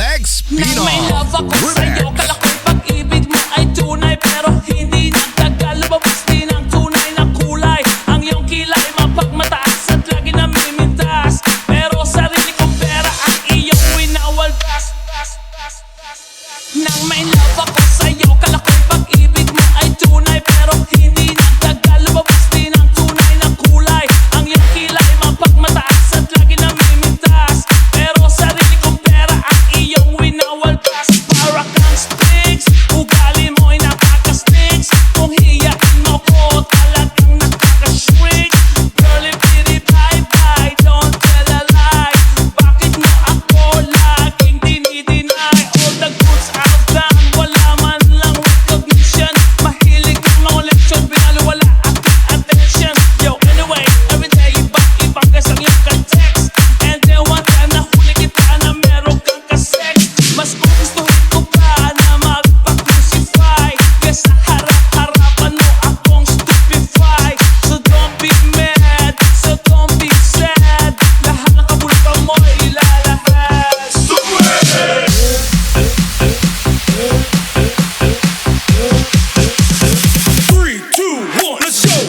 Legs Pino. Nang may love ako sa'yo, kala ko'y pag-ibig mo ay tunay, pero hindi nagtagal, lumabas din ang tunay na kulay. Ang iyong kilay mapagmataas at lagi namimintas, pero sarili kong pera ang iyong winawaldas. Nang may love ako sa'yo, kala ko'y pag-ibig mo ay tunay, pero hindi nagtagal, lumabas din ang tunay na kulay. Ang iyong kilay mapagmataas at lagi namimintas, pero sarili kong pera ang iyong winawaldas. Para kang sticks, ugali mo'y napaka-sticks. Kung hiyain mo ko, talagang nakaka-shrink. Girlie, pretty, bye-bye, don't tell a lie. Bakit mo ako laging dinideny? All the goods I've done, wala man lang recognition. Mahilig kang mga leksyon, binaliwala aking attention. Yo, anyway, everyday iba-ibang kasang iyong context. And then one time nahuli kita na meron kang kasex. Mas gugustuhin ko pa na magpa-crucify, kesa harap-harapan mo akong stupefy. So don't be mad, so don't be sad. Lahat ng kabulutan mo ilalahas. 3, 2, 1, let's go!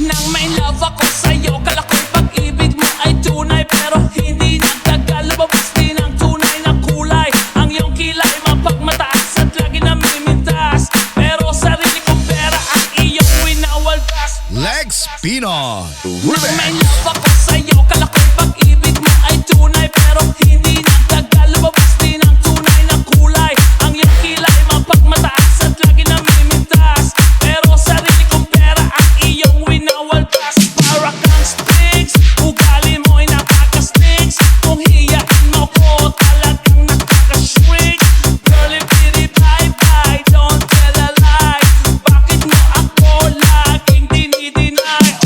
Nang may love ako sa'yo, kala ko'y pag-ibig mo ay tunay, pero hindi nagtagal, lumabas din ang tunay na kulay. Ang iyong kilay mapagmataas at lagi namimintas, pero sarili kong pera ang iyong winawaldas. Legs Pino. Nang may love ako sa'yo, kala ko'y pag-ibig mo ay tunay, pero hindi nagtagal, lumabas din ang tunay na kulay. Ang iyong kilay mapagmataas at lagi namimintas, pero sarili kong pera ang iyong winawaldas. Para kang sticks, ugali mo'y napaka-sticks. Kung hiyain mo ko, talagang nakaka-shrink. Girlie, pretty, bye-bye, don't tell a lie. Bakit mo ako laging dinideny?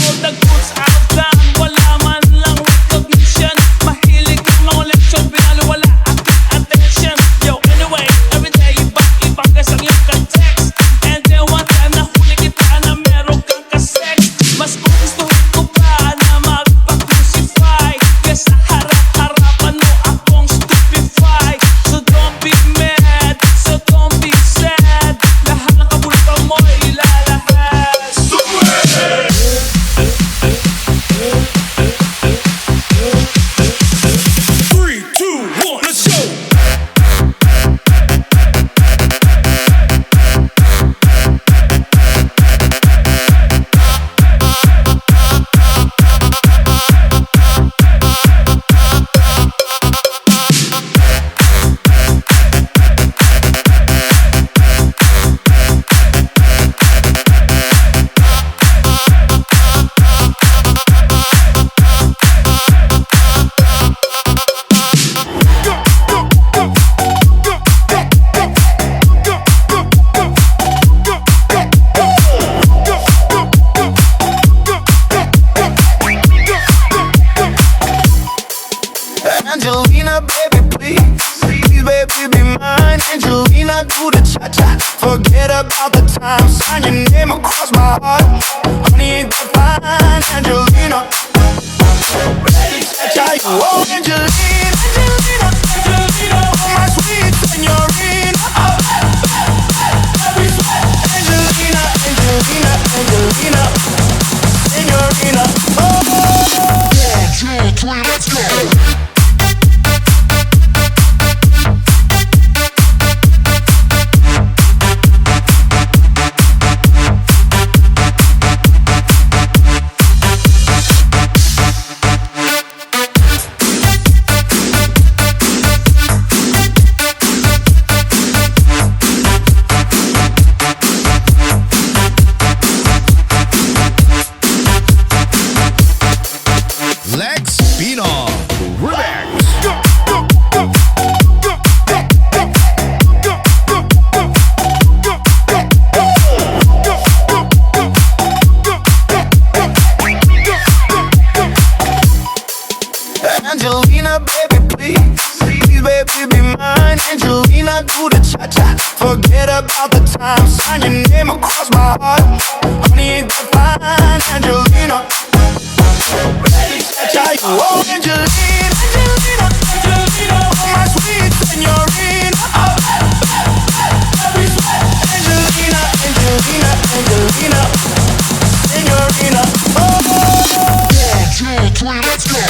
All the goods I've done, wala man lang recognition. Mahilig kang mga leksyon, binaliwala aking attention. Yo, anyway, everyday iba-ibang kasang iyong context. And then one time nahuli kita na meron kang kasex. Mas gugustuhin ko pa na magpa-crucify, kesa harap-harapan mo akong stupefy. So don't be mad, so don't be sad. Lahat ng kabulutan mo ilalahas. 3, 2, 1, let's go! Angelina, baby, please, please, baby, be mine. Angelina, do the cha-cha. Forget about the time. Sign your name across my heart. Honey, ain't that fine, Angelina. Ready, cha-cha, you oh, Angelina, Angelina, Angelina, oh, my sweet señorina. Every sweat, Angelina, Angelina, Angelina, señorina. Oh, 1, 2, 3, let's go! about the time. Sign your name across my heart. Honey, ain't that fine, Angelina? Ready, set, try you. Oh, Angelina, Angelina, Angelina, oh, my sweet señorina. Every sweat, Angelina, Angelina, Angelina, señorina. Oh, 1, 2, 3, let's go.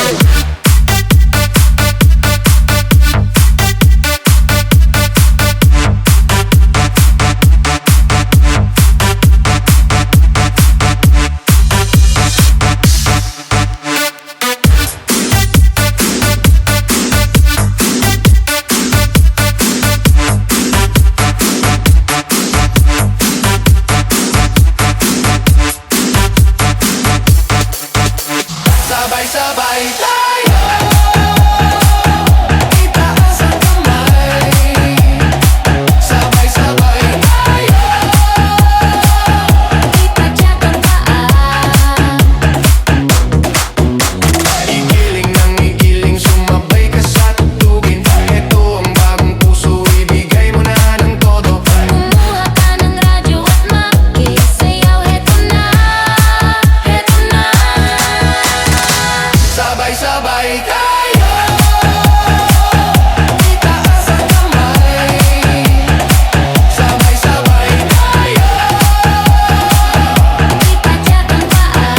Sabay-sabay tayo, itaas ang kamay. Sabay-sabay tayo, Ipadyak ang paa. igiling ng igiling, sumabay ka sa tugtugin. Ito ang bagong puso, ibigay mo na ng todo. Kumuha ka ng radyo at makisayaw. Heto na, heto na. Sabay-sabay tayo, itaas ang kamay. Sabay-sabay tayo, Ipadyak ang paa.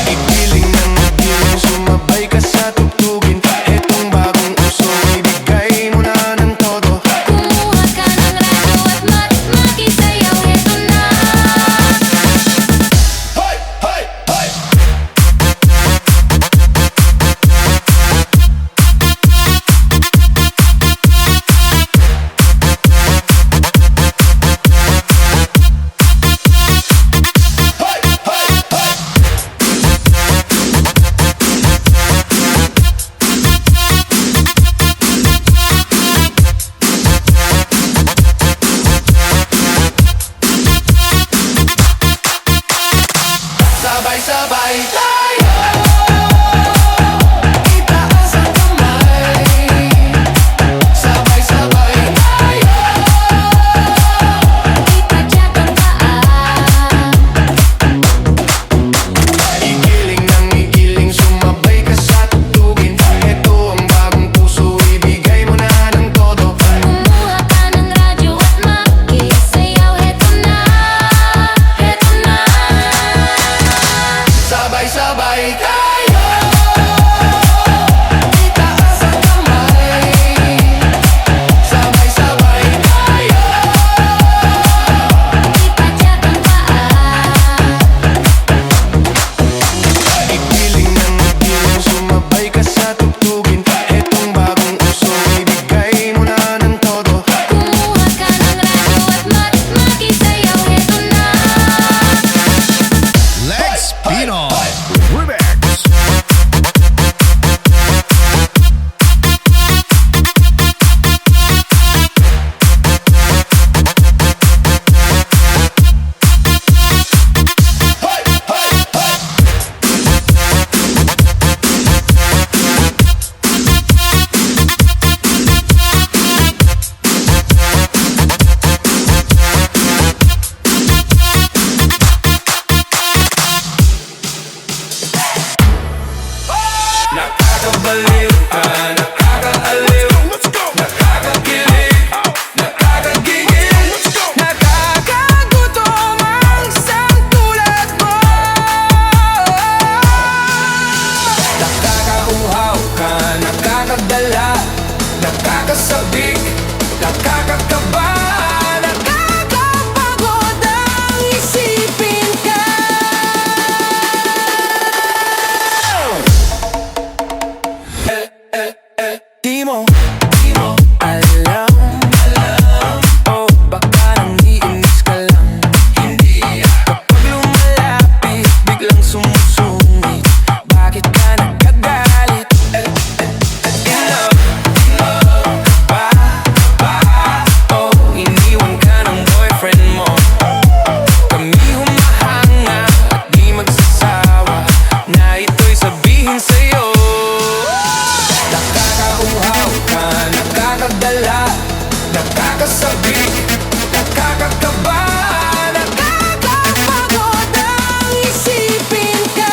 igiling ng igiling, sumabay ka sa tugtugin. Etong bagong uso, ibigay mo na ng todo. Kumuha ka ng radyo at makisayaw. Heto na. Hoy! Hoy! Hoy! Hoy! Hoy! Hoy! Sabay-sabay tayo, itaas ang kamay. Sabay-sabay tayo, Ipadyak ang paa. igiling ng igiling, sumabay ka sa tugtugin. Ito ang bagong puso, ibigay mo na ng todo. Kumuha ka ng radyo at makisayaw. Heto na, heto na. Sabay-sabay tayo, itaas ang kamay. Sabay-sabay tayo, Ipadyak ang paa. igiling ng igiling, sumabay ka sa tugtugin. Etong bagong uso, ibigay mo na ng todo. Kumuha ka ng radyo at makisayaw. Heto na. Let's beat on. Remix. Hoy! Hoy! Hoy! Nakakabaliw ka, nakakaaliw, Let's go. nakakakilig, nakakagigil, nakakagutom ang isang tulad mo. Nakakauhaw ka, nakakadala, nakakasabik, nakakakaba, nakakapagod ang isipin ka. Di mo alam, oh, baka nangiinis ka lang. Kapag lumalapit, biglang sumusungit. Bakit ka nagkagalit? In love ba? Oh, iniwan ka ng boyfriend mo. Kami humahanga at di magsasawa na ito'y sabihin sa'yo. Nakakauhaw ka, nakakadala, nakakasabik, nakakakaba, nakakapagod ang isipin ka.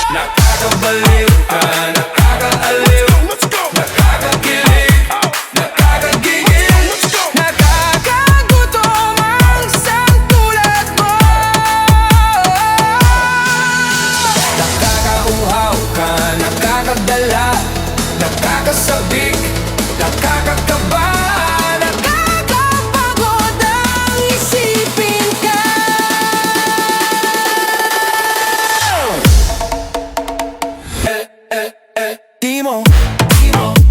Nakakabaliw ka, nakakaaliw, nakakakilig, nakakagigil, nakakagutom ang isang tulad mo. Nakakauhaw ka, nakakadala, nakakasabik, nakakakaba, nakakapagod ang isipin ka. Di mo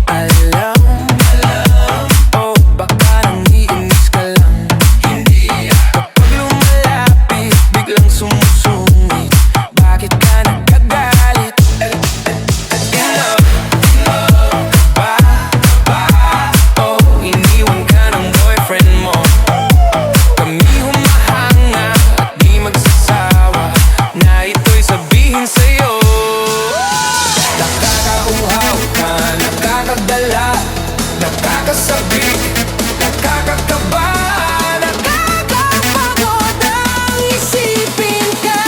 alam, oh baka nangiinis ka lang. Kapag lumalapit, biglang sumusungit. Bakit ka nagkagalit? In love ka ba? Oh, iniwan ka ng boyfriend mo. Kami humahanga at di magsasawa na ito'y sabihin sa'yo. Nakakauhaw ka, nakakadala, nakakasabik, nakakakaba, nakakapagod ang isipin ka.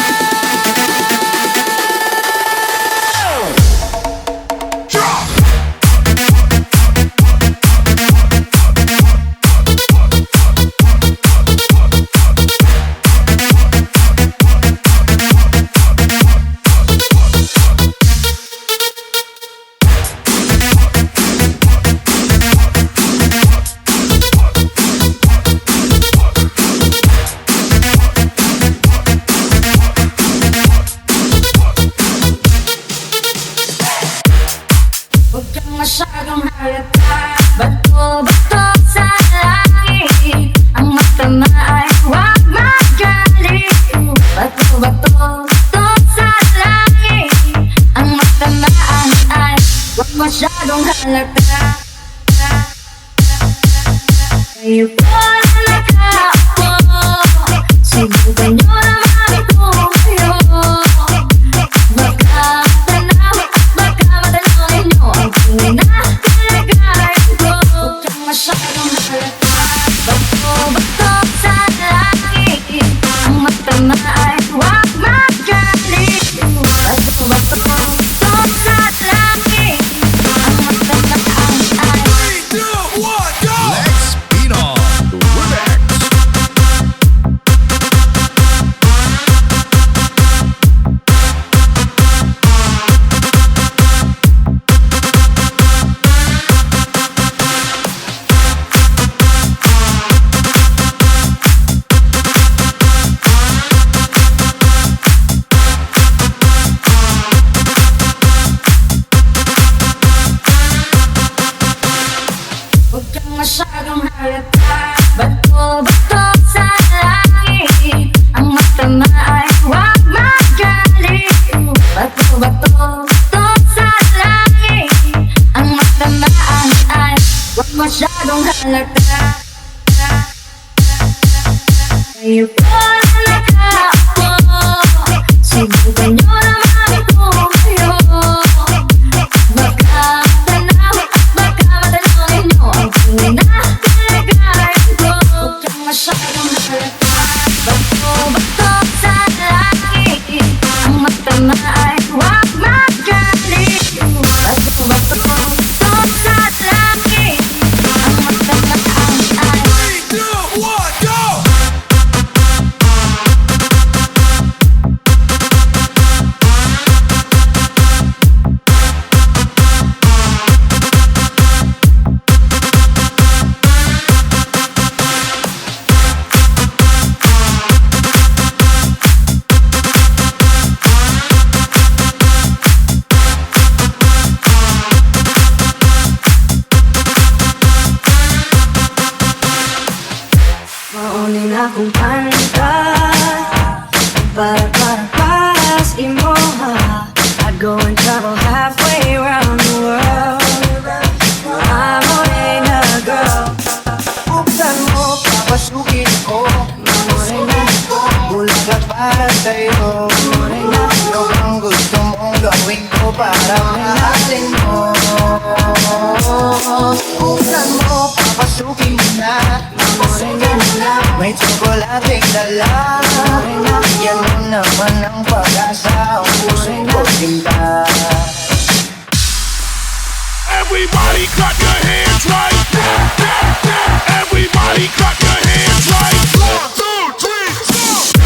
Huwag kang masyadong halata. Bato-bato sa langit, ang matama ay huwag magalit. Bato-bato sa langit, ang matama ay huwag masyadong halata. Kayo po na nakaupo, subukan nyo naman tumayo. Baka matanaw ninyo ang tunay na kalagayan ko. Huwag kang masyadong halata. Bato-bato sa langit, ang matama ay huwag magalit. Bato-bato sa langit, ang matama ay 3, 2, 1, go! Let's beat on the remix. Huwag kang masyadong halata. Bato-bato sa langit, ang matama ay huwag magalit. Bato-bato sa langit, ang matama ay huwag masyadong halata. Kayo po na nakaupo, subukan nyo naman tumayo. Baka matanaw ninyo ang tunay na kalagayan ko. Huwag kang masyadong halata. Bato-bato sa langit, ang matama ay huwag magalit. Bato-bato sa langit, ang matama ay 3, 2, 1, go! I'd go and travel halfway around the world. I'm morena girl. Buksan mo, papasukin ko. Morena, Bulaga para sa'yo. morena, Ano bang gusto mong gawin ko para mahalin mo? Buksan mo, papasukin mo na. morena, May tsokolating dala. Yan mo naman ang pag-asa. Ang puso ko sinta. Everybody clap your hands right. Everybody clap your hands right. 1, 2, 3, 4.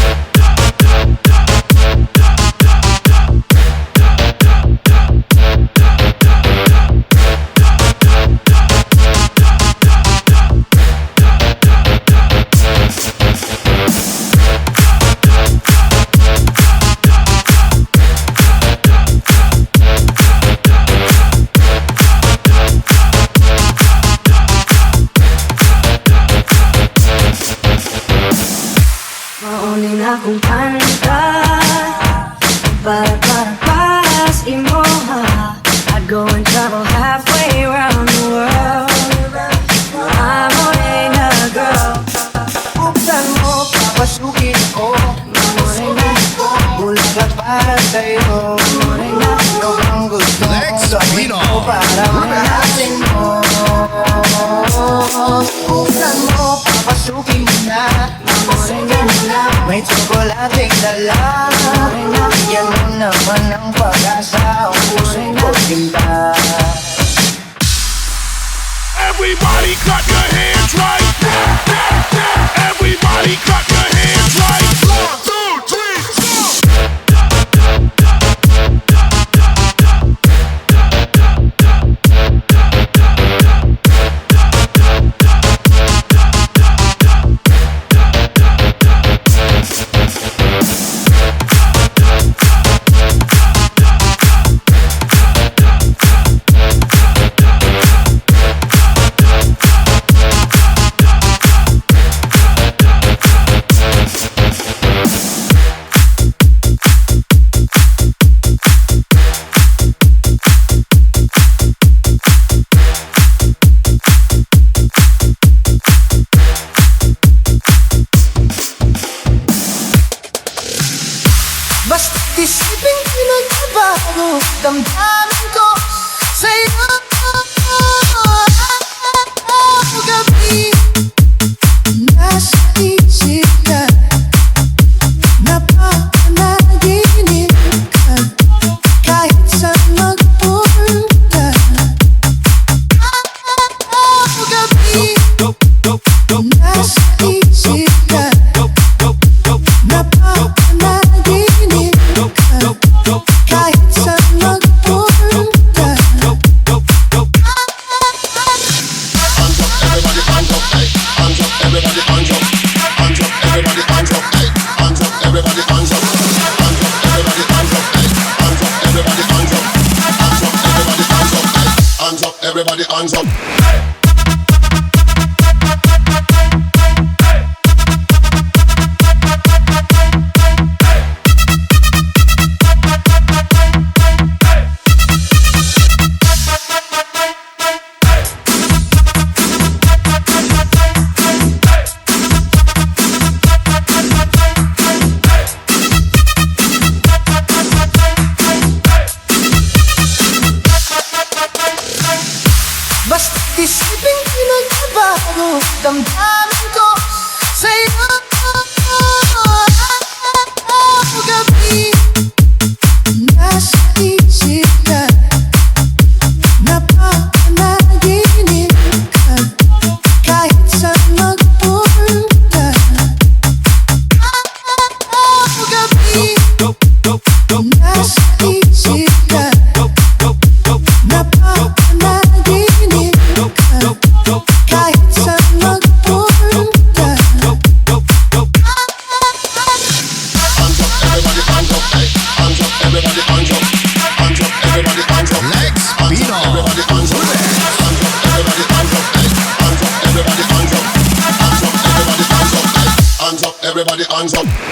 maunin akong kanta para sa imo ha. I'd go and travel halfway around the world. I'm morena girl. Buksan mo, papasukin ko. Morena, Bulaga para sa'yo. morena, Ano bang gusto mong Lex gawin Pino. ko para mahalin mo? Buksan mo, papasukin mo na. morena, May tsokolating dala. Yan mo naman ang pag-asa. Ang puso ko sinta. Everybody clap your hands right. Everybody clap your hands right. 1, 2, 3, 4. Basta't isipin pinagbabago damdamin ko sa'yo. Gabi, nasa isip ka, napapanaginip ka, kahit saan magpunta. Gabi, nasa isip ka, napapanaginip ka, kahit saan magpunta. Everybody hands up. Basta't isipin pinagbabago damdamin ko sa'yo. Gabi, nasa isip ka, napapanaginip ka, kahit saan magpunta. Gabi, nasa isip ka, napapanaginip ka, kahit saan magpunta. Lex Pino. Everybody hands up.